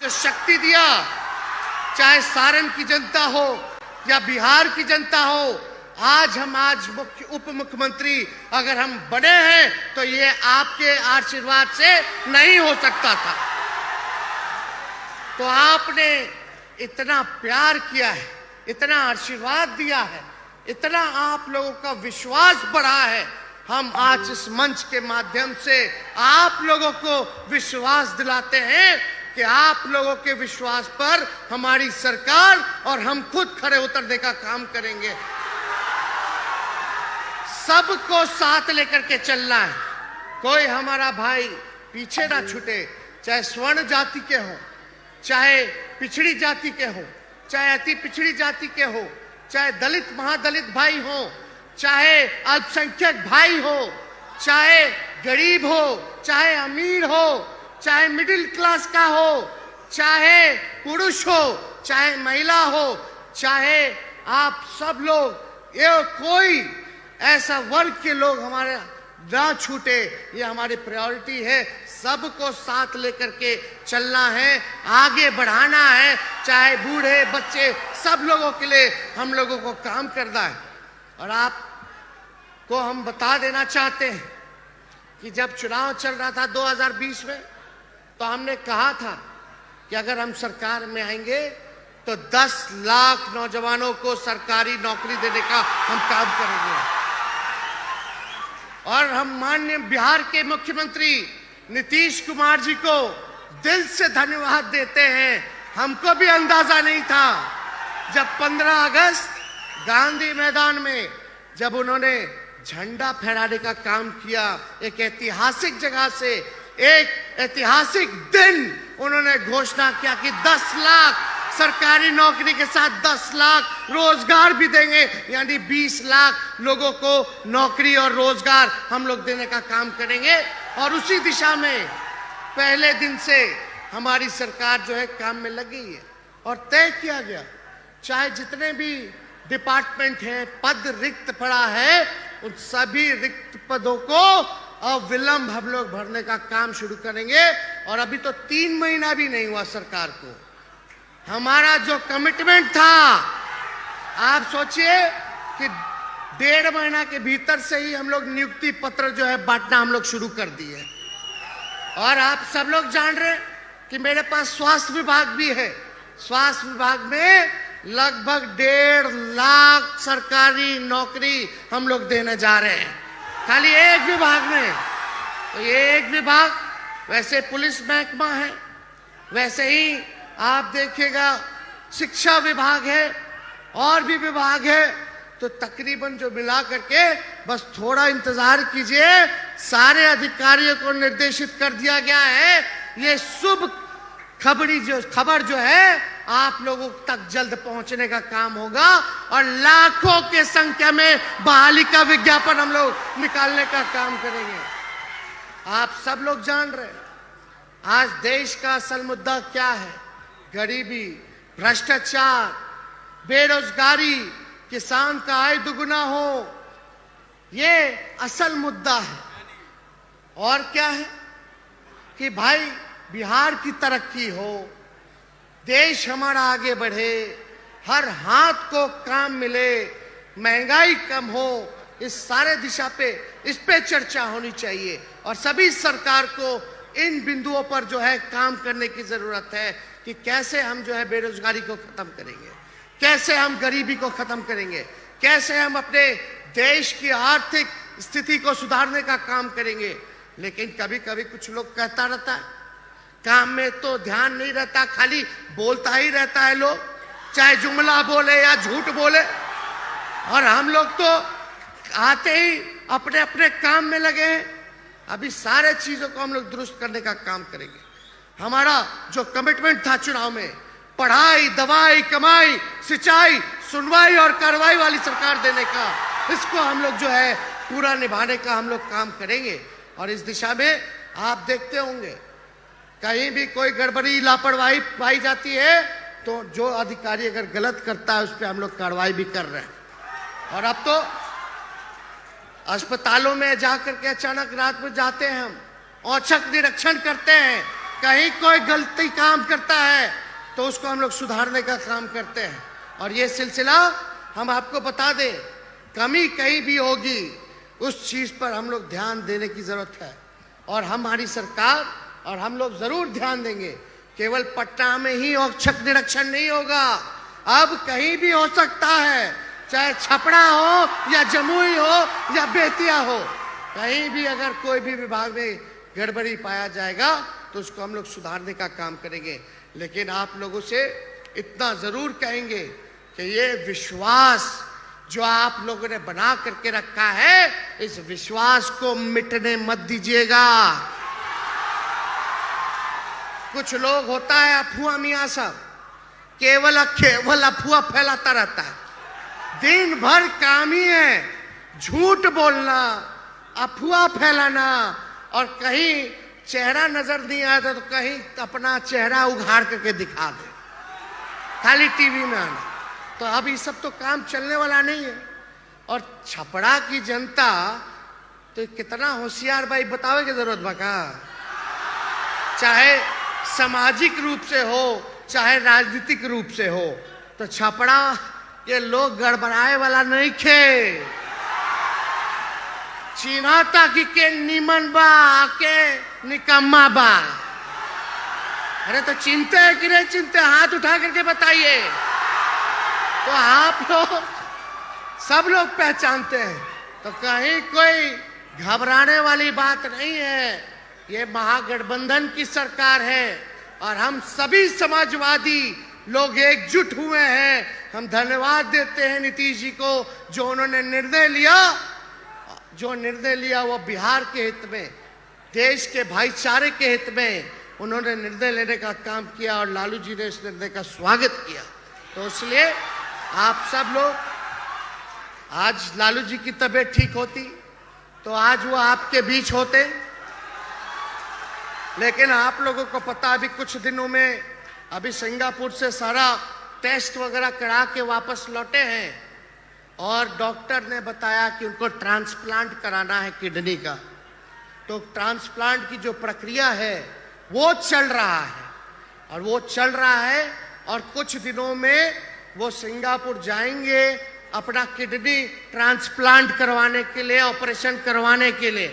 जो शक्ति दिया, चाहे सारण की जनता हो या बिहार की जनता हो, आज उप मुख्यमंत्री अगर हम बने हैं तो ये आपके आशीर्वाद से नहीं हो सकता था। तो आपने इतना प्यार किया है, इतना आशीर्वाद दिया है, इतना आप लोगों का विश्वास बढ़ा है। हम आज इस मंच के माध्यम से आप लोगों को विश्वास दिलाते हैं कि आप लोगों के विश्वास पर हमारी सरकार और हम खुद खड़े उतरने का काम करेंगे। सबको साथ लेकर के चलना है, कोई हमारा भाई पीछे ना छूटे, चाहे स्वर्ण जाति के हो, चाहे पिछड़ी जाति के हो, चाहे अति पिछड़ी जाति के हो, चाहे दलित महादलित भाई हो, चाहे अल्पसंख्यक भाई हो, चाहे गरीब हो, चाहे अमीर हो, चाहे मिडिल क्लास का हो, चाहे पुरुष हो, चाहे महिला हो, चाहे आप सब लोग, ये कोई ऐसा वर्ग के लोग हमारे ना छूटे, ये हमारी प्रायोरिटी है। सबको साथ लेकर के चलना है, आगे बढ़ाना है, चाहे बूढ़े बच्चे सब लोगों के लिए हम लोगों को काम करना है। और आपको हम बता देना चाहते हैं कि जब चुनाव चल रहा था 2020 में, तो हमने कहा था कि अगर हम सरकार में आएंगे तो 10 लाख नौजवानों को सरकारी नौकरी देने का हम काम करेंगे। और हम माननीय बिहार के मुख्यमंत्री नीतीश कुमार जी को दिल से धन्यवाद देते हैं। हमको भी अंदाजा नहीं था जब 15 अगस्त गांधी मैदान में जब उन्होंने झंडा फहराने का काम किया, एक ऐतिहासिक जगह से एक ऐतिहासिक दिन उन्होंने घोषणा किया कि 10 लाख सरकारी नौकरी के साथ 10 लाख रोजगार भी देंगे, यानी 20 लाख लोगों को नौकरी और रोजगार हम लोग देने का काम करेंगे। और उसी दिशा में पहले दिन से हमारी सरकार जो है काम में लगी है और तय किया गया, चाहे जितने भी डिपार्टमेंट हैं, पद रिक्त पड़ा है, उन सभी रिक्त पदों को अविलंब हम लोग भरने का काम शुरू करेंगे। और अभी तो 3 महीना भी नहीं हुआ सरकार को। हमारा जो कमिटमेंट था, आप सोचिए कि 1.5 महीना के भीतर से ही हम लोग नियुक्ति पत्र जो है बांटना हम लोग शुरू कर दिए। और आप सब लोग जान रहे हैं कि मेरे पास स्वास्थ्य विभाग भी है। स्वास्थ्य विभाग में लगभग 1.5 लाख सरकारी नौकरी हम लोग देने जा रहे हैं, खाली एक विभाग में। तो ये एक विभाग, वैसे पुलिस महकमा है, वैसे ही आप देखिएगा शिक्षा विभाग है, और भी विभाग है। तो तकरीबन जो मिला करके बस थोड़ा इंतजार कीजिए, सारे अधिकारियों को निर्देशित कर दिया गया है। ये शुभ खबर जो है आप लोगों तक जल्द पहुंचने का काम होगा और लाखों के संख्या में बहाली का विज्ञापन हम लोग निकालने का काम करेंगे। आप सब लोग जान रहे हैं आज देश का असल मुद्दा क्या है। गरीबी, भ्रष्टाचार, बेरोजगारी, किसान का आय दुगुना हो, ये असल मुद्दा है। और क्या है कि भाई बिहार की तरक्की हो, देश हमारा आगे बढ़े, हर हाथ को काम मिले, महंगाई कम हो, इस सारे दिशा पे इस पे चर्चा होनी चाहिए। और सभी सरकार को इन बिंदुओं पर जो है काम करने की जरूरत है कि कैसे हम जो है बेरोजगारी को खत्म करेंगे, कैसे हम गरीबी को खत्म करेंगे, कैसे हम अपने देश की आर्थिक स्थिति को सुधारने का काम करेंगे। लेकिन कभी कभी कुछ लोग कहता रहता है, काम में तो ध्यान नहीं रहता, खाली बोलता ही रहता है लोग, चाहे जुमला बोले या झूठ बोले। और हम लोग तो आते ही अपने अपने काम में लगे हैं। अभी सारे चीजों को हम लोग दुरुस्त करने का काम करेंगे। हमारा जो कमिटमेंट था चुनाव में, पढ़ाई, दवाई, कमाई, सिंचाई, सुनवाई और कार्रवाई वाली सरकार देने का, इसको हम लोग जो है पूरा निभाने का हम लोग काम करेंगे। और इस दिशा में आप देखते होंगे कहीं भी कोई गड़बड़ी, लापरवाही पाई जाती है तो जो अधिकारी अगर गलत करता है उस पर हम लोग कार्रवाई भी कर रहे हैं। और अब तो अस्पतालों में जाकर के अचानक रात में जाते हैं, हम औचक निरीक्षण करते हैं कहीं कोई गलती काम करता है तो उसको हम लोग सुधारने का काम करते हैं। और ये सिलसिला हम आपको बता दें, कमी कहीं भी होगी उस चीज पर हम लोग ध्यान देने की जरूरत है। और हमारी सरकार और हम लोग जरूर ध्यान देंगे। केवल पटना में ही औक्षक निरीक्षण नहीं होगा, अब कहीं भी हो सकता है, चाहे छपरा हो या जमुई हो या बेतिया हो, कहीं भी अगर कोई भी विभाग में गड़बड़ी पाया जाएगा तो उसको हम लोग सुधारने का काम करेंगे। लेकिन आप लोगों से इतना जरूर कहेंगे कि ये विश्वास जो आप लोगों ने बना करके रखा है, इस विश्वास को मिटने मत दीजिएगा। कुछ लोग होता है अफवाह मियां सब, केवल अफवाह फैलाता रहता है, दिन भर काम ही है झूठ बोलना, अफवाह फैलाना, और कहीं चेहरा नजर नहीं आता तो कहीं अपना चेहरा उघाड़ करके दिखा दे, खाली टीवी में आना। तो अब ये सब तो काम चलने वाला नहीं है। और छपरा की जनता तो कितना होशियार भाई, बतावे की जरूरत बका, चाहे सामाजिक रूप से हो चाहे राजनीतिक रूप से हो, तो छपरा के लोग गड़बड़ाए वाला नहीं खे। चिन्हता कि निमन बा के निकम्मा बा। अरे तो चिंते है कि नहीं चिंते, हाथ उठा करके बताइए। तो आप लोग सब लोग पहचानते हैं, तो कहीं कोई घबराने वाली बात नहीं है। ये महागठबंधन की सरकार है और हम सभी समाजवादी लोग एकजुट हुए हैं। हम धन्यवाद देते हैं नीतीश जी को, जो उन्होंने निर्णय लिया वो बिहार के हित में, देश के भाईचारे के हित में उन्होंने निर्णय लेने का काम किया और लालू जी ने इस निर्णय का स्वागत किया। तो इसलिए आप सब लोग, आज लालू जी की तबीयत ठीक होती तो आज वो आपके बीच होते, लेकिन आप लोगों को पता अभी कुछ दिनों में अभी सिंगापुर से सारा टेस्ट वगैरह करा के वापस लौटे हैं और डॉक्टर ने बताया कि उनको ट्रांसप्लांट कराना है किडनी का। तो ट्रांसप्लांट की जो प्रक्रिया है वो चल रहा है और कुछ दिनों में वो सिंगापुर जाएंगे अपना किडनी ट्रांसप्लांट करवाने के लिए, ऑपरेशन करवाने के लिए।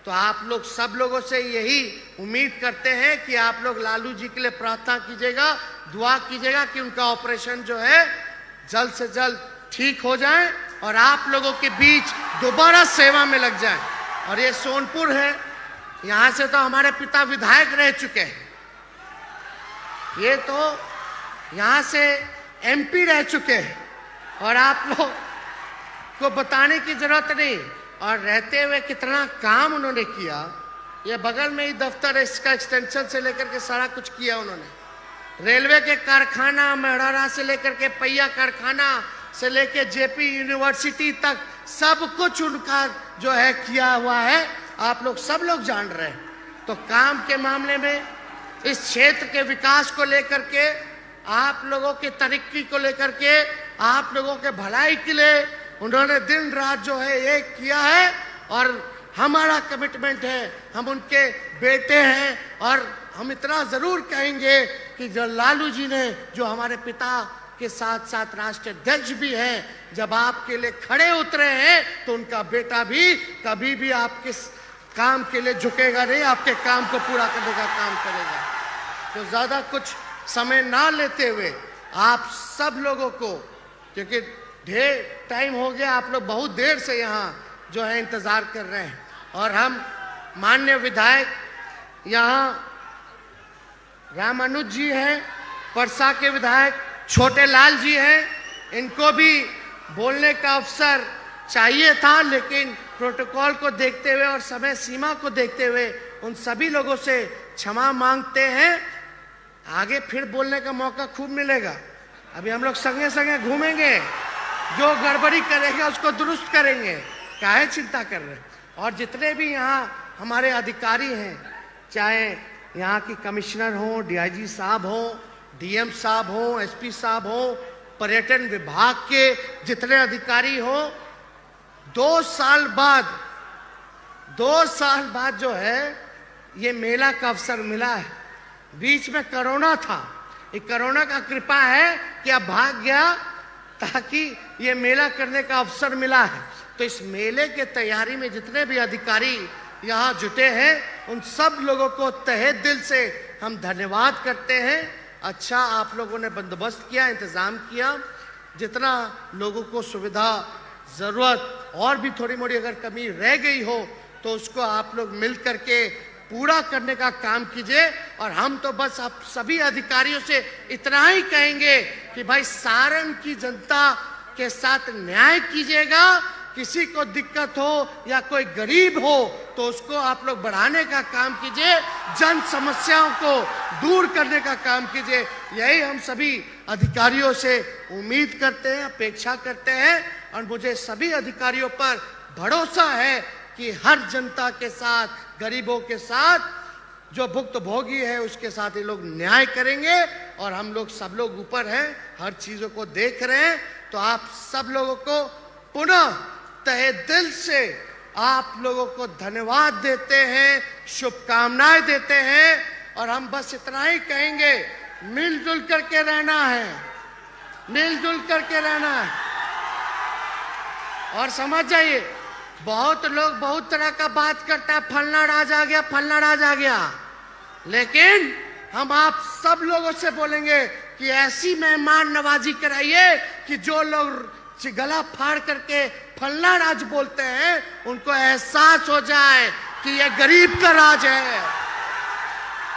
तो आप लोग सब लोगों से यही उम्मीद करते हैं कि आप लोग लालू जी के लिए प्रार्थना कीजिएगा, दुआ कीजिएगा कि उनका ऑपरेशन जो है जल्द से जल्द ठीक हो जाए और आप लोगों के बीच दोबारा सेवा में लग जाए। और ये सोनपुर है, यहाँ से तो हमारे पिता विधायक रह चुके हैं, ये तो यहाँ से एमपी रह चुके हैं और आप लोग को बताने की जरूरत नहीं। और रहते हुए कितना काम उन्होंने किया, ये बगल में ही दफ्तर है, इसका एक्सटेंशन से लेकर के सारा कुछ किया उन्होंने। रेलवे के कारखाना मेहरारा से लेकर के पहिया कारखाना से लेकर जेपी यूनिवर्सिटी तक सब कुछ उनका जो है किया हुआ है, आप लोग सब लोग जान रहे हैं। तो काम के मामले में, इस क्षेत्र के विकास को लेकर के, आप लोगों की तरक्की को लेकर के, आप लोगों के भलाई के लिए उन्होंने दिन रात जो है एक किया है। और हमारा कमिटमेंट है, हम उनके बेटे हैं और हम इतना जरूर कहेंगे कि जो लालू जी ने, जो हमारे पिता के साथ साथ राष्ट्रीय अध्यक्ष भी हैं, जब आपके लिए खड़े उतरे हैं तो उनका बेटा भी कभी भी आपके काम के लिए झुकेगा नहीं, आपके काम को पूरा करने का काम करेगा। तो ज्यादा कुछ समय ना लेते हुए आप सब लोगों को, क्योंकि ढेर टाइम हो गया, आप लोग बहुत देर से यहाँ जो है इंतजार कर रहे हैं, और हम माननीय विधायक यहाँ रामानुज जी हैं, परसा के विधायक छोटे लाल जी हैं, इनको भी बोलने का अवसर चाहिए था, लेकिन प्रोटोकॉल को देखते हुए और समय सीमा को देखते हुए उन सभी लोगों से क्षमा मांगते हैं। आगे फिर बोलने का मौका खूब मिलेगा। अभी हम लोग संगे संगे घूमेंगे, जो गड़बड़ी करेंगे उसको दुरुस्त करेंगे, काहे चिंता कर रहे हैं। और जितने भी यहाँ हमारे अधिकारी हैं, चाहे यहाँ की कमिश्नर हो, डीआईजी साहब हो, डीएम साहब हो, एसपी साहब हो, पर्यटन विभाग के जितने अधिकारी हो, 2 साल बाद जो है ये मेला का अवसर मिला है। बीच में कोरोना था, ये कोरोना का कृपा है कि अब भाग गया, ताकि ये मेला करने का अवसर मिला है। तो इस मेले के तैयारी में जितने भी अधिकारी यहाँ जुटे हैं, उन सब लोगों को तहे दिल से हम धन्यवाद करते हैं। अच्छा आप लोगों ने बंदोबस्त किया, इंतजाम किया, जितना लोगों को सुविधा जरूरत और भी थोड़ी मोड़ी अगर कमी रह गई हो तो उसको आप लोग मिल करके पूरा करने का काम कीजिए। और हम तो बस आप सभी अधिकारियों से इतना ही कहेंगे कि भाई सारण की जनता के साथ न्याय कीजिएगा। किसी को दिक्कत हो या कोई गरीब हो तो उसको आप लोग बढ़ाने का काम कीजिए, जन समस्याओं को दूर करने का काम कीजिए। यही हम सभी अधिकारियों से उम्मीद करते हैं, अपेक्षा करते हैं। और मुझे सभी अधिकारियों पर भरोसा है कि हर जनता के साथ, गरीबों के साथ, जो भुक्तभोगी है उसके साथ ये लोग न्याय करेंगे। और हम लोग सब लोग ऊपर हैं, हर चीजों को देख रहे हैं। तो आप सब लोगों को पुनः तहे दिल से आप लोगों को धन्यवाद देते हैं, शुभकामनाएं देते हैं। और हम बस इतना ही कहेंगे, मिलजुल करके रहना है, मिलजुल करके रहना है। और समझ जाइए, बहुत लोग बहुत तरह का बात करता है, फलना राज आ गया, फलना राज आ गया। लेकिन हम आप सब लोगों से बोलेंगे कि ऐसी मेहमान नवाजी कराइए कि जो लोग गला फाड़ करके फलना राज बोलते हैं, उनको एहसास हो जाए कि यह गरीब का राज है।